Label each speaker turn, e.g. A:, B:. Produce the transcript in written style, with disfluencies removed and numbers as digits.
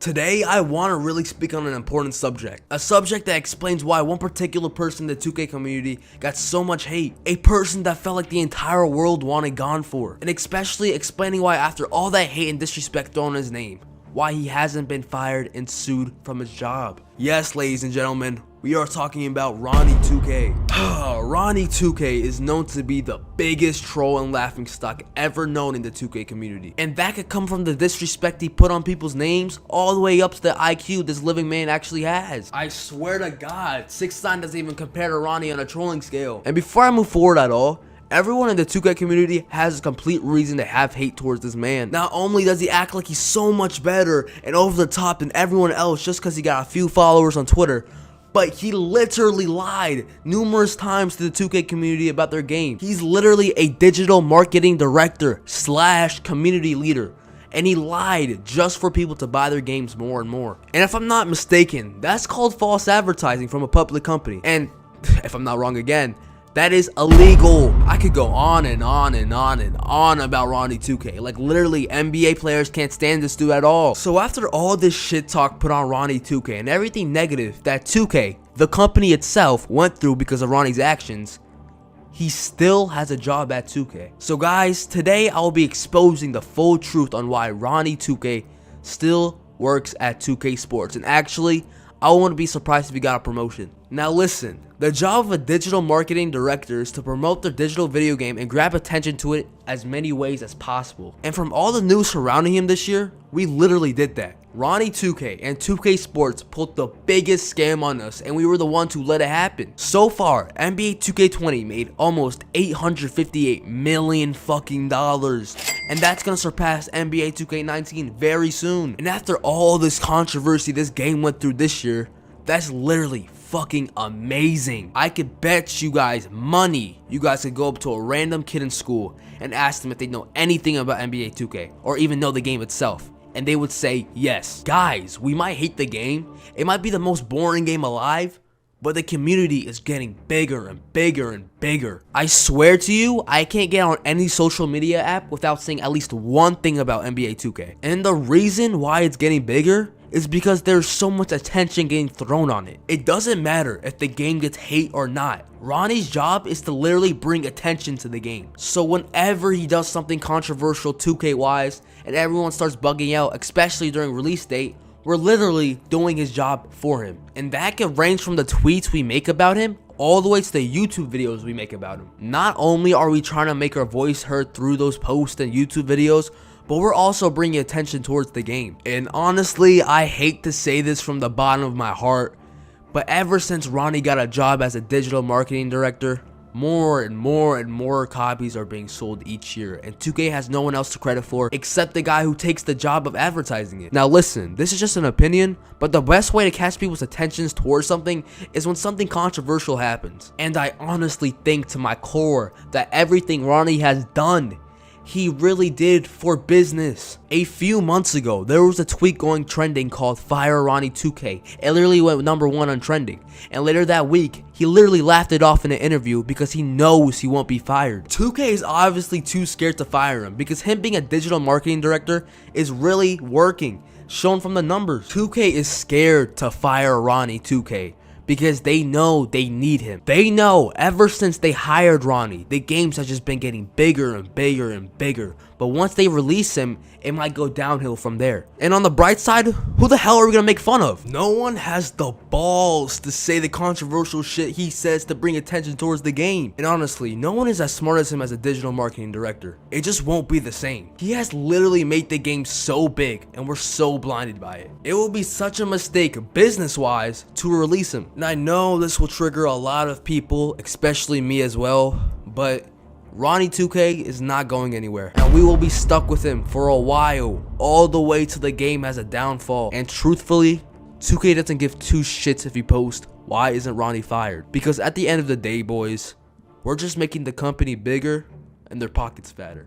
A: Today, I want to really speak on an important subject. A subject that explains why one particular person in the 2K community got so much hate. A person that felt like the entire world wanted gone for. And especially explaining why after all that hate and disrespect thrown in his name, why he hasn't been fired and sued from his job. Yes, ladies and gentlemen, we are talking about RONNIE2K. RONNIE2K is known to be the biggest troll and laughingstock ever known in the 2K community. And that could come from the disrespect he put on people's names all the way up to the IQ this living man actually has. I swear to God, 6ix9ine doesn't even compare to Ronnie on a trolling scale. And before I move forward at all, everyone in the 2K community has a complete reason to have hate towards this man. Not only does he act like he's so much better and over the top than everyone else just because he got a few followers on Twitter, but he literally lied numerous times to the 2K community about their game. He's literally a digital marketing director / community leader. And he lied just for people to buy their games more and more. And if I'm not mistaken, that's called false advertising from a public company. And if I'm not wrong again, that is illegal. I could go on and on and on and on about RONNIE2K. Like literally NBA players can't stand this dude at all. So after all this shit talk put on RONNIE2K and everything negative that 2K, the company itself, went through because of Ronnie's actions, he still has a job at 2K. So guys, today I'll be exposing the full truth on why RONNIE2K still works at 2K Sports. And actually, I wouldn't be surprised if he got a promotion. Now listen, the job of a digital marketing director is to promote their digital video game and grab attention to it as many ways as possible. And from all the news surrounding him this year, we literally did that. RONNIE2K and 2K Sports pulled the biggest scam on us, and we were the ones who let it happen. So far, NBA2K20 made almost $858 million fucking dollars. And that's gonna surpass NBA2K19 very soon. And after all this controversy this game went through this year, that's literally fucking amazing. I could bet you guys money you guys could go up to a random kid in school and ask them if they know anything about NBA 2K or even know the game itself, and they would say yes. Guys, we might hate the game, it might be the most boring game alive, but the community is getting bigger and bigger and bigger. I swear to you, I can't get on any social media app without saying at least one thing about NBA 2K. And the reason why it's getting bigger is because there's so much attention getting thrown on it. It doesn't matter if the game gets hate or not. Ronnie's job is to literally bring attention to the game. So whenever he does something controversial 2K wise and everyone starts bugging out, especially during release date, we're literally doing his job for him. And that can range from the tweets we make about him all the way to the YouTube videos we make about him. Not only are we trying to make our voice heard through those posts and YouTube videos, but we're also bringing attention towards the game. And honestly, I hate to say this from the bottom of my heart, but ever since Ronnie got a job as a digital marketing director, more and more and more copies are being sold each year, and 2K has no one else to credit for except the guy who takes the job of advertising it. Now listen, this is just an opinion, but the best way to catch people's attentions towards something is when something controversial happens. And I honestly think to my core that everything Ronnie has done, he really did for business. A few months ago, there was a tweet going trending called Fire RONNIE2K. It literally went #1 on trending. And later that week, he literally laughed it off in an interview because he knows he won't be fired. 2K is obviously too scared to fire him because him being a digital marketing director is really working, shown from the numbers. 2K is scared to fire RONNIE2K because they know they need him. They know ever since they hired Ronnie, the games have just been getting bigger and bigger and bigger. But once they release him, it might go downhill from there. And on the bright side, who the hell are we gonna make fun of? No one has the balls to say the controversial shit he says to bring attention towards the game. And honestly, no one is as smart as him as a digital marketing director. It just won't be the same. He has literally made the game so big, and we're so blinded by it. It will be such a mistake business-wise to release him. And I know this will trigger a lot of people, especially me as well, but RONNIE2K is not going anywhere, and we will be stuck with him for a while, all the way till the game has a downfall. And truthfully, 2K doesn't give two shits if you post, "Why isn't Ronnie fired?" Because at the end of the day, boys, we're just making the company bigger and their pockets fatter.